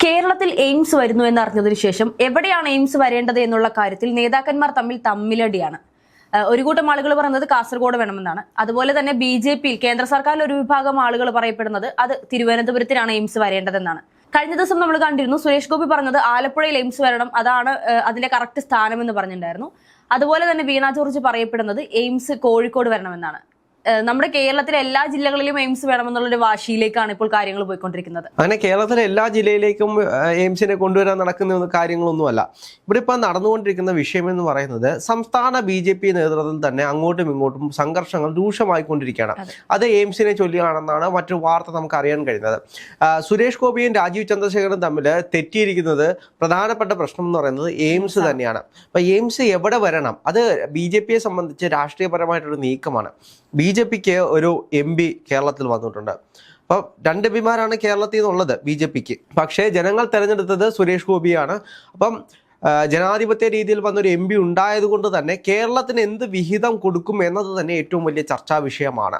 കേരളത്തിൽ എയിംസ് വരുന്നു എന്നറിഞ്ഞതിനു ശേഷം എവിടെയാണ് എയിംസ് വരേണ്ടത് എന്നുള്ള കാര്യത്തിൽ നേതാക്കന്മാർ തമ്മിലടിയാണ്. ഒരു കൂട്ടം ആളുകൾ പറയുന്നത് കാസർഗോഡ് വേണമെന്നാണ്. അതുപോലെ തന്നെ ബി.ജെ.പിയിൽ കേന്ദ്ര സർക്കാരിൽ ഒരു വിഭാഗം ആളുകൾ പറയപ്പെടുന്നത് അത് തിരുവനന്തപുരത്തിനാണ് എയിംസ് വരേണ്ടതെന്നാണ്. കഴിഞ്ഞ ദിവസം നമ്മൾ കണ്ടിരുന്നു സുരേഷ് ഗോപി പറഞ്ഞത് ആലപ്പുഴയിൽ എയിംസ് വരണം, അതാണ് അതിന്റെ കറക്റ്റ് സ്ഥാനമെന്ന് പറഞ്ഞിട്ടുണ്ടായിരുന്നു. അതുപോലെ തന്നെ വീണ ജോർജ് പറയപ്പെടുന്നത് എയിംസ് കോഴിക്കോട് വരണമെന്നാണ്. നമ്മുടെ കേരളത്തിലെ എല്ലാ ജില്ലകളിലും എയിംസ് വേണമെന്നുള്ളൊരു വാശിയിലേക്കാണ് ഇപ്പോൾ കാര്യങ്ങൾ പോയിക്കൊണ്ടിരിക്കുന്നത്. അങ്ങനെ കേരളത്തിലെ എല്ലാ ജില്ലയിലേക്കും എയിംസിനെ കൊണ്ടുവരാൻ നടക്കുന്ന കാര്യങ്ങളൊന്നുമല്ല. ഇവിടെ ഇപ്പം നടന്നുകൊണ്ടിരിക്കുന്ന വിഷയം എന്ന് പറയുന്നത് സംസ്ഥാന ബി.ജെ.പി നേതൃത്വത്തിൽ തന്നെ അങ്ങോട്ടും ഇങ്ങോട്ടും സംഘർഷങ്ങൾ രൂക്ഷമായിക്കൊണ്ടിരിക്കുകയാണ്. അത് എയിംസിനെ ചൊല്ലിയാണെന്നാണ് മറ്റൊരു വാർത്ത നമുക്ക് അറിയാൻ കഴിയുന്നത്. സുരേഷ് ഗോപിയും രാജീവ് ചന്ദ്രശേഖരനും തമ്മിൽ തെറ്റിയിരിക്കുന്നത് പ്രധാനപ്പെട്ട പ്രശ്നം എന്ന് പറയുന്നത് എയിംസ് തന്നെയാണ്. അപ്പൊ എയിംസ് എവിടെ വരണം, അത് ബി.ജെ.പിയെ സംബന്ധിച്ച് രാഷ്ട്രീയപരമായിട്ടൊരു നീക്കമാണ്. ബി.ജെ.പിക്ക് ഒരു എം.പി കേരളത്തിൽ വന്നിട്ടുണ്ട്. അപ്പം 2 എം.പിമാരാണ് കേരളത്തിൽ നിന്നുള്ളത് ബി.ജെ.പിക്ക്. പക്ഷേ ജനങ്ങൾ തെരഞ്ഞെടുത്തത് സുരേഷ് ഗോപിയാണ്. അപ്പം ജനാധിപത്യ രീതിയിൽ വന്നൊരു എം.പി ഉണ്ടായത് കൊണ്ട് തന്നെ കേരളത്തിന് എന്ത് വിഹിതം കൊടുക്കും എന്നത് തന്നെ ഏറ്റവും വലിയ ചർച്ചാ വിഷയമാണ്.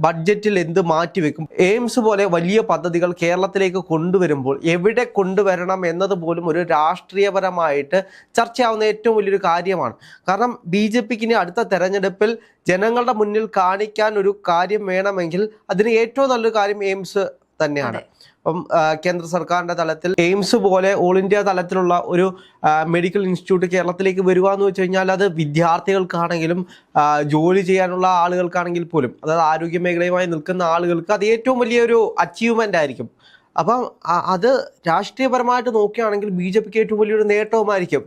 ബഡ്ജറ്റിൽ എന്ത് മാറ്റിവെക്കും, എയിംസ് പോലെ വലിയ പദ്ധതികൾ കേരളത്തിലേക്ക് കൊണ്ടുവരുമ്പോൾ എവിടെ കൊണ്ടുവരണം എന്നത് പോലും ഒരു രാഷ്ട്രീയപരമായിട്ട് ചർച്ചയാവുന്ന ഏറ്റവും വലിയൊരു കാര്യമാണ്. കാരണം ബി.ജെ.പിക്ക് ഇനി അടുത്ത തെരഞ്ഞെടുപ്പിൽ ജനങ്ങളുടെ മുന്നിൽ കാണിക്കാൻ ഒരു കാര്യം വേണമെങ്കിൽ അതിന് ഏറ്റവും നല്ലൊരു കാര്യം എയിംസ് തന്നെയാണ്. അപ്പം കേന്ദ്ര സർക്കാരിന്റെ തലത്തിൽ എയിംസ് പോലെ ഓൾ ഇന്ത്യ തലത്തിലുള്ള ഒരു മെഡിക്കൽ ഇൻസ്റ്റിറ്റ്യൂട്ട് കേരളത്തിലേക്ക് വരിക എന്ന് വെച്ച് കഴിഞ്ഞാൽ അത് വിദ്യാർത്ഥികൾക്കാണെങ്കിലും ജോലി ചെയ്യാനുള്ള ആളുകൾക്കാണെങ്കിൽ പോലും, അതായത് ആരോഗ്യ മേഖലയുമായി നിൽക്കുന്ന ആളുകൾക്ക് അത് ഏറ്റവും വലിയൊരു അച്ചീവ്മെന്റ് ആയിരിക്കും. അപ്പം അത് രാഷ്ട്രീയപരമായിട്ട് നോക്കുകയാണെങ്കിൽ ബി.ജെ.പിക്ക് ഏറ്റവും വലിയൊരു നേട്ടവുമായിരിക്കും.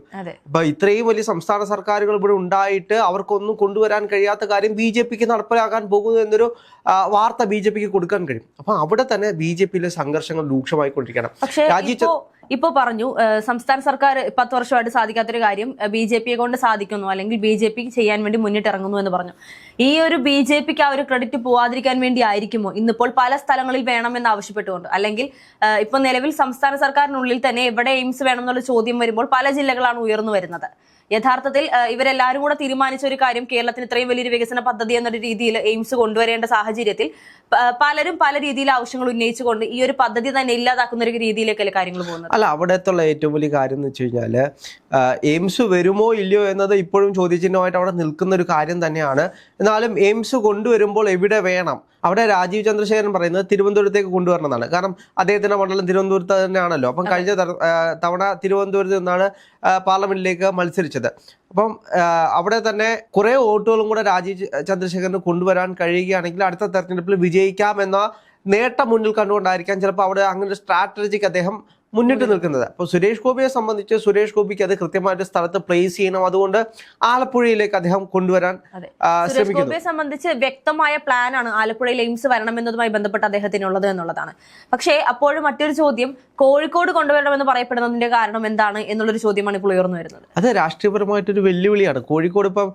അപ്പൊ ഇത്രയും വലിയ സംസ്ഥാന സർക്കാരുകൾ ഇവിടെ ഉണ്ടായിട്ട് അവർക്കൊന്നും കൊണ്ടുവരാൻ കഴിയാത്ത കാര്യം ബി.ജെ.പിക്ക് നടപ്പിലാക്കാൻ പോകുന്നു എന്നൊരു വാർത്ത ബി.ജെ.പിക്ക് കൊടുക്കാൻ കഴിയും. അപ്പൊ അവിടെ തന്നെ ബി.ജെ.പിയിലെ സംഘർഷങ്ങൾ രൂക്ഷമായിക്കൊണ്ടിരിക്കണം. ഇപ്പോ പറഞ്ഞു സംസ്ഥാന സർക്കാർ 10 വർഷമായിട്ട് സാധിക്കാത്തൊരു കാര്യം ബി.ജെ.പിയെ കൊണ്ട് സാധിക്കുന്നു, അല്ലെങ്കിൽ ബി.ജെ.പി ചെയ്യാൻ വേണ്ടി മുന്നിട്ടിറങ്ങുന്നു എന്ന് പറഞ്ഞു. ഈ ഒരു ബി.ജെ.പിക്ക് ആ ഒരു ക്രെഡിറ്റ് പോവാതിരിക്കാൻ വേണ്ടി ആയിരിക്കുമോ ഇന്നിപ്പോൾ പല സ്ഥലങ്ങളിൽ വേണമെന്ന് ആവശ്യപ്പെട്ടുകൊണ്ട്, അല്ലെങ്കിൽ ഇപ്പൊ നിലവിൽ സംസ്ഥാന സർക്കാരിനുള്ളിൽ തന്നെ എവിടെ എയിംസ് വേണം എന്നുള്ള ചോദ്യം വരുമ്പോൾ പല ജില്ലകളാണ് ഉയർന്നു വരുന്നത്. യഥാർത്ഥത്തിൽ ഇവരെല്ലാവരും കൂടെ തീരുമാനിച്ച ഒരു കാര്യം കേരളത്തിന് ഇത്രയും വലിയൊരു വികസന പദ്ധതി എന്നൊരു രീതിയിൽ എയിംസ് കൊണ്ടുവരേണ്ട സാഹചര്യത്തിൽ പലരും പല രീതിയിൽ ആവശ്യങ്ങൾ ഉന്നയിച്ചുകൊണ്ട് ഈ ഒരു പദ്ധതി തന്നെ ഇല്ലാതാക്കുന്ന ഒരു രീതിയിലേക്കല്ലേ കാര്യങ്ങൾ പോകുന്നത്. അല്ല, അവിടത്തുള്ള ഏറ്റവും വലിയ കാര്യം എന്ന് വെച്ച് കഴിഞ്ഞാല് എയിംസ് വരുമോ ഇല്ലയോ എന്നത് ഇപ്പോഴും ചോദ്യചിഹ്നമായിട്ട് അവിടെ നിൽക്കുന്ന ഒരു കാര്യം തന്നെയാണ്. എന്നാലും എയിംസ് കൊണ്ടുവരുമ്പോൾ എവിടെ വേണം, അവിടെ രാജീവ് ചന്ദ്രശേഖരൻ പറയുന്നത് തിരുവനന്തപുരത്തേക്ക് കൊണ്ടുവരണം എന്നാണ്. കാരണം അദ്ദേഹത്തിന്റെ മണ്ഡലം തിരുവനന്തപുരത്ത് തന്നെയാണല്ലോ. അപ്പം കഴിഞ്ഞ തവണ തിരുവനന്തപുരത്ത് നിന്നാണ് പാർലമെന്റിലേക്ക് മത്സരിച്ചത്. അപ്പം അവിടെ തന്നെ കുറെ വോട്ടുകളും കൂടെ രാജീവ് ചന്ദ്രശേഖരന് കൊണ്ടുവരാൻ കഴിയുകയാണെങ്കിൽ അടുത്ത തെരഞ്ഞെടുപ്പിൽ വിജയിക്കാമെന്ന നേട്ടം മുന്നിൽ കണ്ടുകൊണ്ടായിരിക്കാം ചിലപ്പോൾ അവിടെ അങ്ങനെ ഒരു സ്ട്രാറ്റജിക്ക് അദ്ദേഹം മുന്നിട്ട് നിൽക്കുന്നത്. അപ്പോൾ സുരേഷ് ഗോപിയെ സംബന്ധിച്ച് സുരേഷ് ഗോപിക്ക് അത് കൃത്യമായിട്ട് സ്ഥലത്ത് പ്ലേസ് ചെയ്യണം. അതുകൊണ്ട് ആലപ്പുഴയിലേക്ക് അദ്ദേഹം കൊണ്ടുവരാൻ സുരേഷ് ഗോപിയെ സംബന്ധിച്ച് വ്യക്തമായ പ്ലാനാണ് ആലപ്പുഴയിൽ എയിംസ് വരണം എന്നതുമായി ബന്ധപ്പെട്ട് അദ്ദേഹത്തിനുള്ളത് എന്നുള്ളതാണ്. പക്ഷേ അപ്പോഴും മറ്റൊരു ചോദ്യം, കോഴിക്കോട് കൊണ്ടുവരണമെന്ന് പറയപ്പെടുന്നതിന്റെ കാരണം എന്താണ് എന്നുള്ളൊരു ചോദ്യമാണ് ഇപ്പോൾ ഉയർന്നു വരുന്നത്. അത് രാഷ്ട്രീയപരമായിട്ടൊരു വെല്ലുവിളിയാണ്. കോഴിക്കോട് ഇപ്പം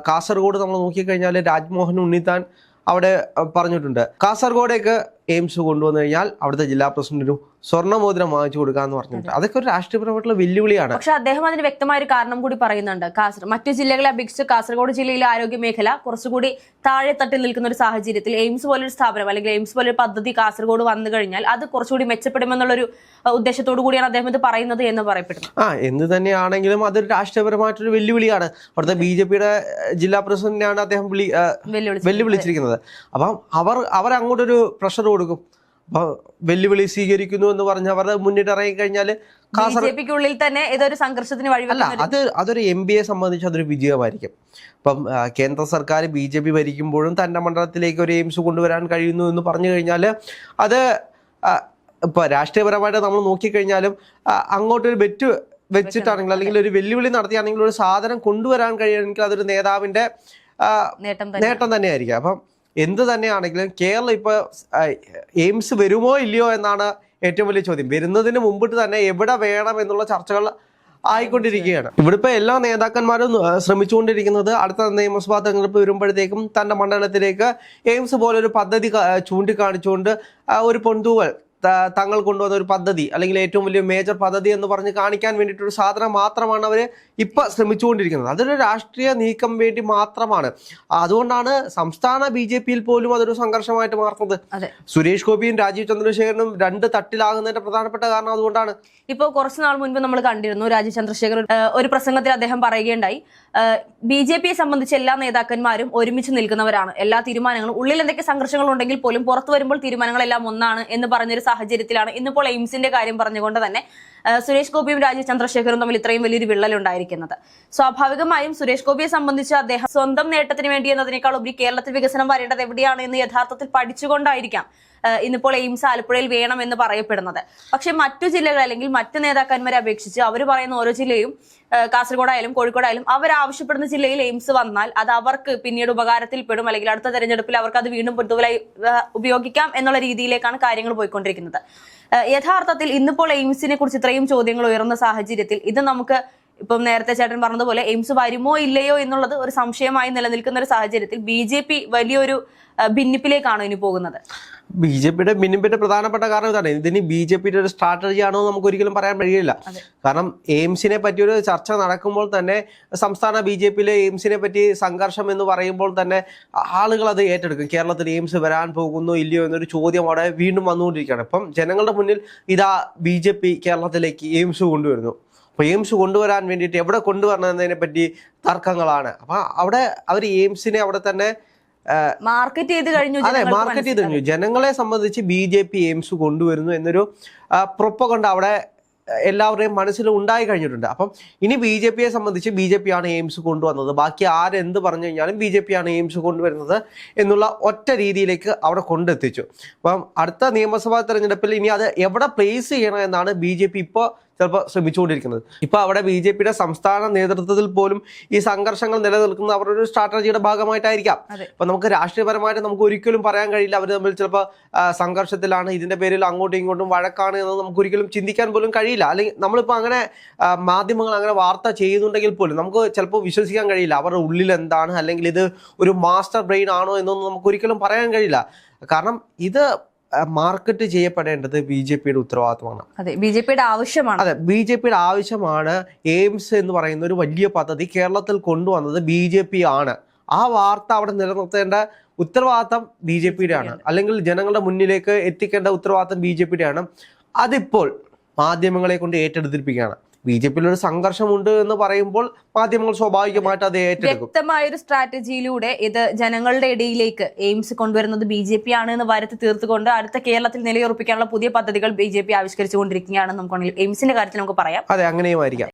കാസർഗോഡ് നമ്മൾ നോക്കിക്കഴിഞ്ഞാൽ രാജ്മോഹൻ ഉണ്ണിത്താൻ അവിടെ പറഞ്ഞിട്ടുണ്ട്, കാസർഗോഡേക്ക് എയിംസ് കൊണ്ടുവന്നു കഴിഞ്ഞാൽ അവിടുത്തെ ജില്ലാ പ്രസിഡന്റിനും സ്വർണ്ണമോതിരം വാങ്ങിച്ചു കൊടുക്കാന്ന് പറഞ്ഞിട്ട് അതൊക്കെ ഒരു രാഷ്ട്രീയപരമായിട്ടുള്ള വെല്ലുവിളിയാണ്. പക്ഷെ അദ്ദേഹം അതിന് വ്യക്തമായ ഒരു കാരണം കൂടി പറയുന്നുണ്ട്. മറ്റു ജില്ലകളെ അപേക്ഷിച്ച് കാസർഗോഡ് ജില്ലയിലെ ആരോഗ്യ മേഖല കുറച്ചുകൂടി താഴെ തട്ടിൽ നിൽക്കുന്ന ഒരു സാഹചര്യത്തിൽ എയിംസ് പോലൊരു സ്ഥാപനം അല്ലെങ്കിൽ എയിംസ് പോലൊരു പദ്ധതി കാസർഗോഡ് വന്നു കഴിഞ്ഞാൽ അത് കുറച്ചുകൂടി മെച്ചപ്പെടുമെന്നുള്ളൊരു ഉദ്ദേശത്തോടു കൂടിയാണ് അദ്ദേഹം ഇത് പറയുന്നത് എന്ന് പറയപ്പെടുന്നു. എന്ത് തന്നെയാണെങ്കിലും അതൊരു രാഷ്ട്രീയപരമായിട്ടൊരു വെല്ലുവിളിയാണ്. അവിടുത്തെ ബി.ജെ.പിയുടെ ജില്ലാ പ്രസിഡന്റിനെയാണ് അദ്ദേഹം വെല്ലുവിളിച്ചിരിക്കുന്നത്. അപ്പം അവർ അങ്ങോട്ടൊരു പ്രഷർ കൊടുക്കും. അപ്പൊ വെല്ലുവിളി സ്വീകരിക്കുന്നു എന്ന് പറഞ്ഞ് അവർ മുന്നിട്ടിറങ്ങി കഴിഞ്ഞാൽ ബിജെപിക്കുള്ളിൽ തന്നെ ഇതൊരു സംഘർഷത്തിന് വഴിവെക്കും. അതൊരു എം.പിയെ സംബന്ധിച്ച് അതൊരു വിജയമായിരിക്കും. അപ്പം കേന്ദ്ര സർക്കാർ ബി.ജെ.പി ഭരിക്കുമ്പോഴും തന്റെ മണ്ഡലത്തിലേക്ക് ഒരു എയിംസ് കൊണ്ടുവരാൻ കഴിയുന്നു എന്ന് പറഞ്ഞു കഴിഞ്ഞാൽ അത് ഇപ്പൊ രാഷ്ട്രീയപരമായിട്ട് നമ്മൾ നോക്കിക്കഴിഞ്ഞാലും അങ്ങോട്ടൊരു ബെറ്റ് വെച്ചിട്ടാണെങ്കിൽ അല്ലെങ്കിൽ ഒരു വെല്ലുവിളി നടത്തിയാണെങ്കിൽ ഒരു സാധനം കൊണ്ടുവരാൻ കഴിയുമെങ്കിൽ അതൊരു നേതാവിന്റെ നേട്ടം തന്നെയായിരിക്കും. അപ്പം എന്ത് തന്നെയാണെങ്കിലും കേരളം ഇപ്പൊ എയിംസ് വരുമോ ഇല്ലയോ എന്നാണ് ഏറ്റവും വലിയ ചോദ്യം. വരുന്നതിന് മുമ്പിട്ട് തന്നെ എവിടെ വേണം എന്നുള്ള ചർച്ചകൾ ആയിക്കൊണ്ടിരിക്കുകയാണ്. ഇവിടെ ഇപ്പൊ എല്ലാ നേതാക്കന്മാരും ശ്രമിച്ചുകൊണ്ടിരിക്കുന്നത് അടുത്ത നിയമസഭാ തെരഞ്ഞെടുപ്പ് വരുമ്പോഴത്തേക്കും തന്റെ മണ്ഡലത്തിലേക്ക് എയിംസ് പോലൊരു പദ്ധതി ചൂണ്ടിക്കാണിച്ചുകൊണ്ട് ഒരു പൊന്തൂവൽ തങ്ങൾ കൊണ്ടുവന്ന ഒരു പദ്ധതി അല്ലെങ്കിൽ ഏറ്റവും വലിയ മേജർ പദ്ധതി എന്ന് പറഞ്ഞ് കാണിക്കാൻ വേണ്ടിയിട്ടൊരു സാധനം മാത്രമാണ് അവർ ഇപ്പൊ ശ്രമിച്ചുകൊണ്ടിരിക്കുന്നത്. അതൊരു രാഷ്ട്രീയ നീക്കം വേണ്ടി മാത്രമാണ്. അതുകൊണ്ടാണ് സംസ്ഥാന BJP-യിൽ പോലും അതൊരു സംഘർഷമായിട്ട് മാറുന്നത്. സുരേഷ് ഗോപിയും രാജീവ് ചന്ദ്രശേഖരനും രണ്ട് തട്ടിലാകുന്നതിന്റെ പ്രധാനപ്പെട്ട കാരണം അതുകൊണ്ടാണ്. ഇപ്പോൾ കുറച്ചു നാൾ മുൻപ് നമ്മൾ കണ്ടിരുന്നു രാജീവ് ചന്ദ്രശേഖർ ഒരു പ്രസംഗത്തിൽ അദ്ദേഹം പറയുകയുണ്ടായി, BJP-യെ സംബന്ധിച്ച് എല്ലാ നേതാക്കന്മാരും ഒരുമിച്ച് നിൽക്കുന്നവരാണ്, എല്ലാ തീരുമാനങ്ങളും ഉള്ളിൽ എന്തൊക്കെ സംഘർഷങ്ങൾ ഉണ്ടെങ്കിൽ പോലും പുറത്തു വരുമ്പോൾ തീരുമാനങ്ങളെല്ലാം ഒന്നാണ് എന്ന് പറഞ്ഞൊരു സാഹചര്യത്തിലാണ് ഇന്നിപ്പോൾ എയിംസിന്റെ കാര്യം പറഞ്ഞുകൊണ്ട് തന്നെ സുരേഷ് ഗോപിയും രാജീവ് ചന്ദ്രശേഖരും തമ്മിൽ ഇത്രയും വലിയൊരു വിള്ളലുണ്ടായിരിക്കുന്നത്. സ്വാഭാവികമായും സുരേഷ് ഗോപിയെ സംബന്ധിച്ച് അദ്ദേഹം സ്വന്തം നേട്ടത്തിന് വേണ്ടി എന്നതിനേക്കാൾ ഉപരി കേരളത്തിൽ വികസനം വരേണ്ടത് എവിടെയാണ് എന്ന് യഥാർത്ഥത്തിൽ പഠിച്ചുകൊണ്ടായിരിക്കാം ഇന്നിപ്പോൾ എയിംസ് ആലപ്പുഴയിൽ വേണം എന്ന് പറയപ്പെടുന്നത്. പക്ഷെ മറ്റു ജില്ലകൾ അല്ലെങ്കിൽ മറ്റു നേതാക്കന്മാരെ അപേക്ഷിച്ച് അവർ പറയുന്ന ഓരോ ജില്ലയും കാസർഗോഡായാലും കോഴിക്കോടായാലും അവരാവശ്യപ്പെടുന്ന ജില്ലയിൽ എയിംസ് വന്നാൽ അത് അവർക്ക് പിന്നീട് ഉപകാരത്തിൽപ്പെടും, അല്ലെങ്കിൽ അടുത്ത തെരഞ്ഞെടുപ്പിൽ അവർക്ക് അത് വീണ്ടും പൊതുവായി ഉപയോഗിക്കാം എന്നുള്ള രീതിയിലേക്കാണ് കാര്യങ്ങൾ പോയിക്കൊണ്ടിരിക്കുന്നത്. യഥാർത്ഥത്തിൽ ഇന്നിപ്പോൾ എയിംസിനെ കുറിച്ച് ഇത്രയും ചോദ്യങ്ങൾ ഉയർന്ന സാഹചര്യത്തിൽ ഇത് നമുക്ക് ഇപ്പം നേരത്തെ ചേട്ടൻ പറഞ്ഞതുപോലെ എയിംസ് വരുമോ ഇല്ലയോ എന്നുള്ളത് ഒരു സംശയമായി നിലനിൽക്കുന്ന ഒരു സാഹചര്യത്തിൽ BJP വലിയൊരു ഭിന്നിപ്പിലേക്കാണോ ഇനി പോകുന്നത്? BJP-യുടെ ഭിന്നിപ്പിന്റെ പ്രധാനപ്പെട്ട കാരണം ഇതാണ്. ഇതിന് BJP-യുടെ ഒരു സ്ട്രാറ്റജി ആണോ നമുക്ക് ഒരിക്കലും പറയാൻ കഴിയില്ല. കാരണം എയിംസിനെ പറ്റി ഒരു ചർച്ച നടക്കുമ്പോൾ തന്നെ സംസ്ഥാന BJP-യിലെ എയിംസിനെ പറ്റി സംഘർഷം എന്ന് പറയുമ്പോൾ തന്നെ ആളുകൾ അത് ഏറ്റെടുക്കും. കേരളത്തിൽ എയിംസ് വരാൻ പോകുന്നു ഇല്ലയോ എന്നൊരു ചോദ്യം അവിടെ വീണ്ടും വന്നുകൊണ്ടിരിക്കുകയാണ്. ഇപ്പം ജനങ്ങളുടെ മുന്നിൽ ഇതാ BJP കേരളത്തിലേക്ക് എയിംസ് കൊണ്ടുവരുന്നു. അപ്പോൾ എയിംസ് കൊണ്ടുവരാൻ വേണ്ടിയിട്ട് എവിടെ കൊണ്ടുവരണമെന്നതിനെ പറ്റി തർക്കങ്ങളാണ്. അപ്പം അവിടെ അവർ എയിംസിനെ അവിടെ തന്നെ മാർക്കറ്റ് ചെയ്ത് കഴിഞ്ഞു. അതെ, മാർക്കറ്റ് ചെയ്ത് കഴിഞ്ഞു. ജനങ്ങളെ സംബന്ധിച്ച് BJP എയിംസ് കൊണ്ടുവരുന്നു എന്നൊരു പ്രൊപ്പഗണ്ട അവിടെ എല്ലാവരുടെയും മനസ്സിൽ ഉണ്ടായി കഴിഞ്ഞിട്ടുണ്ട്. അപ്പം ഇനി BJP-യെ സംബന്ധിച്ച് BJP ആണ് എയിംസ് കൊണ്ടുവന്നത്, ബാക്കി ആരെന്ത് പറഞ്ഞു കഴിഞ്ഞാലും BJP ആണ് എയിംസ് കൊണ്ടുവരുന്നത് എന്നുള്ള ഒറ്റ രീതിയിലേക്ക് അവിടെ കൊണ്ടെത്തിച്ചു. അപ്പം അടുത്ത നിയമസഭാ തെരഞ്ഞെടുപ്പിൽ ഇനി അത് എവിടെ പ്ലേസ് ചെയ്യണം എന്നാണ് BJP ഇപ്പോൾ ചിലപ്പോൾ ശ്രമിച്ചുകൊണ്ടിരിക്കുന്നത്. ഇപ്പൊ അവിടെ BJP-യുടെ സംസ്ഥാന നേതൃത്വത്തിൽ പോലും ഈ സംഘർഷങ്ങൾ നിലനിൽക്കുന്നത് അവരുടെ ഒരു സ്ട്രാറ്റജിയുടെ ഭാഗമായിട്ടായിരിക്കാം. അപ്പൊ നമുക്ക് രാഷ്ട്രീയപരമായിട്ട് നമുക്ക് ഒരിക്കലും പറയാൻ കഴിയില്ല അവർ തമ്മിൽ ചിലപ്പോൾ സംഘർഷത്തിലാണ്, ഇതിന്റെ പേരിൽ അങ്ങോട്ടും ഇങ്ങോട്ടും വഴക്കാണ് എന്ന് നമുക്ക് ഒരിക്കലും ചിന്തിക്കാൻ പോലും കഴിയില്ല. അല്ലെങ്കിൽ നമ്മളിപ്പോൾ അങ്ങനെ മാധ്യമങ്ങൾ അങ്ങനെ വാർത്ത ചെയ്യുന്നുണ്ടെങ്കിൽ പോലും നമുക്ക് ചിലപ്പോൾ വിശ്വസിക്കാൻ കഴിയില്ല അവരുടെ ഉള്ളിൽ എന്താണ്, അല്ലെങ്കിൽ ഇത് ഒരു മാസ്റ്റർ ബ്രെയിൻ ആണോ എന്നൊന്നും നമുക്ക് ഒരിക്കലും പറയാൻ കഴിയില്ല. കാരണം ഇത് മാർക്കറ്റ് ചെയ്യപ്പെടേണ്ടത് BJP-യുടെ ഉത്തരവാദിത്വമാണ്. അതെ, BJP-യുടെ ആവശ്യമാണ്. അതെ, BJP-യുടെ ആവശ്യമാണ്. എയിംസ് എന്ന് പറയുന്ന ഒരു വലിയ പദ്ധതി കേരളത്തിൽ കൊണ്ടുവന്നത് BJP ആണ്. ആ വാർത്ത അവിടെ നിലനിർത്തേണ്ട ഉത്തരവാദിത്തം BJP-യുടെ ആണ്, അല്ലെങ്കിൽ ജനങ്ങളുടെ മുന്നിലേക്ക് എത്തിക്കേണ്ട ഉത്തരവാദിത്തം BJP-യുടെ ആണ്. അതിപ്പോൾ മാധ്യമങ്ങളെ കൊണ്ട് ഏറ്റെടുത്തിരിക്കുകയാണ്. BJP-യിൽ ഒരു സംഘർഷമുണ്ട് എന്ന് പറയുമ്പോൾ മാധ്യമങ്ങൾ സ്വാഭാവികമായിട്ട് അത് ഏറ്റെടുക്കും. വ്യക്തമായ ഒരു സ്ട്രാറ്റജിയിലൂടെ ഇത് ജനങ്ങളുടെ ഇടയിലേക്ക് എയിംസ് കൊണ്ടുവരുന്നത് BJP ആണ് എന്ന് വരുത്തി തീർത്തുകൊണ്ട് അടുത്ത കേരളത്തിൽ നിലയുറപ്പിക്കാനുള്ള പുതിയ പദ്ധതികൾ BJP ആവിഷ്കരിച്ചുകൊണ്ടിരിക്കുകയാണെന്ന് നമുക്ക് എയിംസിന്റെ കാര്യത്തിൽ നമുക്ക് പറയാം. അതെ, അങ്ങനെയുമായിരിക്കാം.